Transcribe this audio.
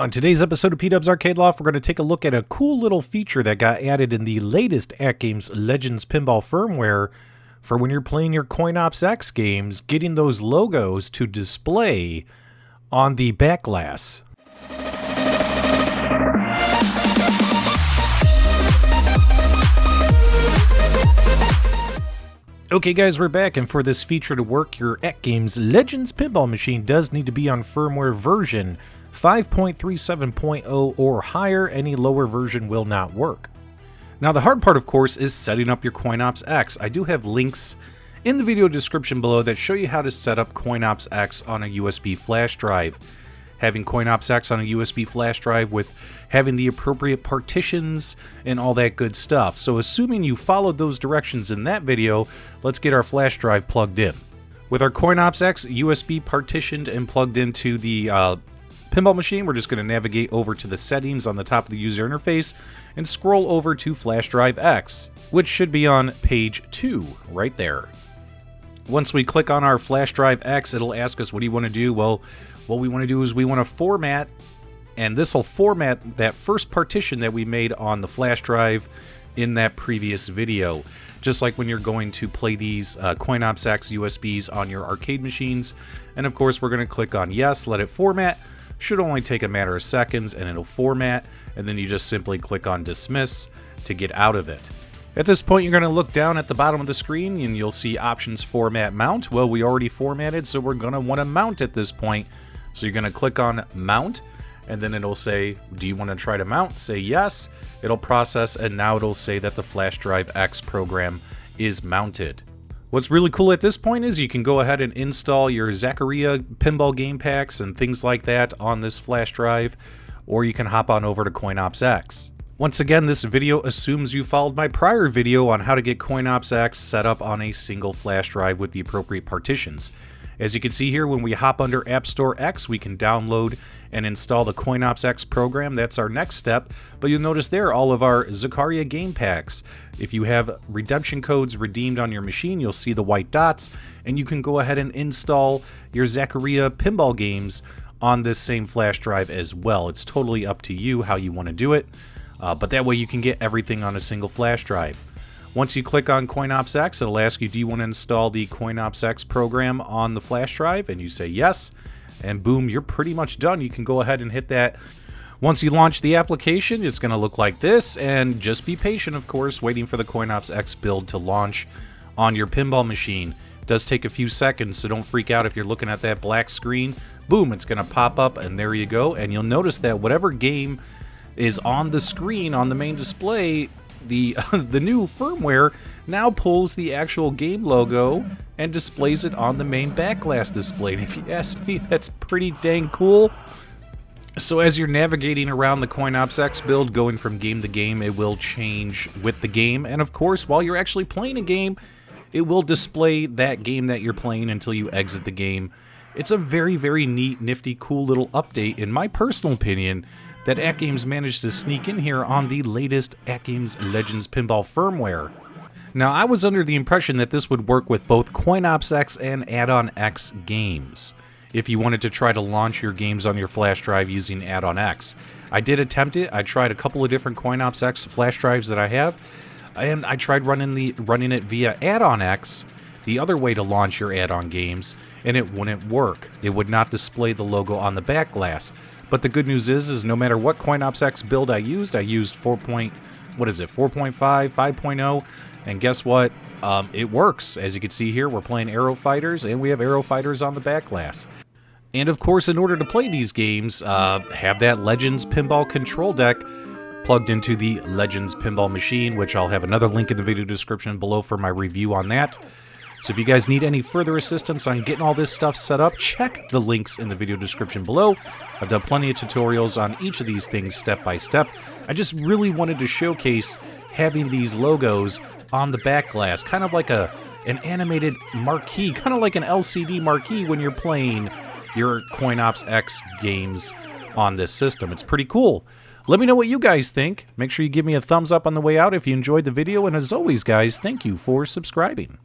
On today's episode of PDubs Arcade Loft, we're going to take a look at a cool little feature that got added in the latest AtGames Legends Pinball firmware for when you're playing your CoinOpsX games, getting those logos to display on the Backglass. Okay guys, we're back, and for this feature to work, your AtGames Legends Pinball Machine does need to be on firmware version 5.37.0 or higher. Any lower version will not work. Now the hard part, of course, is setting up your CoinOpsX. I do have links in the video description below that show you how to set up CoinOpsX on a USB flash drive. Having CoinOpsX on a USB flash drive with having the appropriate partitions and all that good stuff. So assuming you followed those directions in that video, let's get our flash drive plugged in. With our CoinOpsX USB partitioned and plugged into the pinball machine, we're just going to navigate over to the settings on the top of the user interface and scroll over to flash drive X, which should be on page 2 right there. Once we click on our flash drive X, it'll ask us, what do you want to do? Well, what we want to do is we want to format, and this will format that first partition that we made on the flash drive in that previous video. Just like when you're going to play these CoinOpsX USBs on your arcade machines. And of course, we're going to click on yes, let it format. Should only take a matter of seconds and it'll format, and then you just simply click on dismiss to get out of it. At this point, you're going to look down at the bottom of the screen and you'll see options format mount. Well, we already formatted, so we're going to want to mount at this point. So you're going to click on mount, and then it'll say, do you want to try to mount? Say yes. It'll process, and now it'll say that the flash drive X program is mounted. What's really cool at this point is you can go ahead and install your Zaccaria pinball game packs and things like that on this flash drive, or you can hop on over to CoinOpsX. Once again, this video assumes you followed my prior video on how to get CoinOpsX set up on a single flash drive with the appropriate partitions. As you can see here, when we hop under App Store X, we can download and install the CoinOpsX program. That's our next step. But you'll notice there all of our Zaccaria game packs. If you have redemption codes redeemed on your machine, you'll see the white dots, and you can go ahead and install your Zaccaria pinball games on this same flash drive as well. It's totally up to you how you want to do it, but that way you can get everything on a single flash drive. Once you click on CoinOpsX, it'll ask you, do you want to install the CoinOpsX program on the flash drive? And you say yes, and boom, you're pretty much done. You can go ahead and hit that. Once you launch the application, it's going to look like this, and just be patient, of course, waiting for the CoinOpsX build to launch on your pinball machine. It does take a few seconds, so don't freak out if you're looking at that black screen. Boom, it's going to pop up, and there you go. And you'll notice that whatever game is on the screen, on the main display, the new firmware now pulls the actual game logo and displays it on the main Backglass display. And if you ask me, that's pretty dang cool. So as you're navigating around the CoinOpsX build, going from game to game, it will change with the game. And of course, while you're actually playing a game, it will display that game that you're playing until you exit the game. It's a very, very neat, nifty, cool little update, in my personal opinion, that AtGames managed to sneak in here on the latest AtGames Legends Pinball firmware. Now, I was under the impression that this would work with both CoinOpsX and Add-on X games, if you wanted to try to launch your games on your flash drive using Add-on X. I did attempt it. I tried a couple of different CoinOpsX flash drives that I have, and I tried running it via Add-on X, the other way to launch your add-on games, and it wouldn't work. It would not display the logo on the Backglass. But the good news is no matter what CoinOpsX build I used 4.5, 5.0, and guess what? It works. As you can see here, we're playing Aero Fighters, and we have Aero Fighters on the Backglass. And of course, in order to play these games, have that Legends Pinball control deck plugged into the Legends Pinball Machine, which I'll have another link in the video description below for my review on that. So if you guys need any further assistance on getting all this stuff set up, check the links in the video description below. I've done plenty of tutorials on each of these things step by step. I just really wanted to showcase having these logos on the Backglass, kind of like an animated marquee, kind of like an LCD marquee when you're playing your CoinOpsX games on this system. It's pretty cool. Let me know what you guys think. Make sure you give me a thumbs up on the way out if you enjoyed the video, and as always, guys, thank you for subscribing.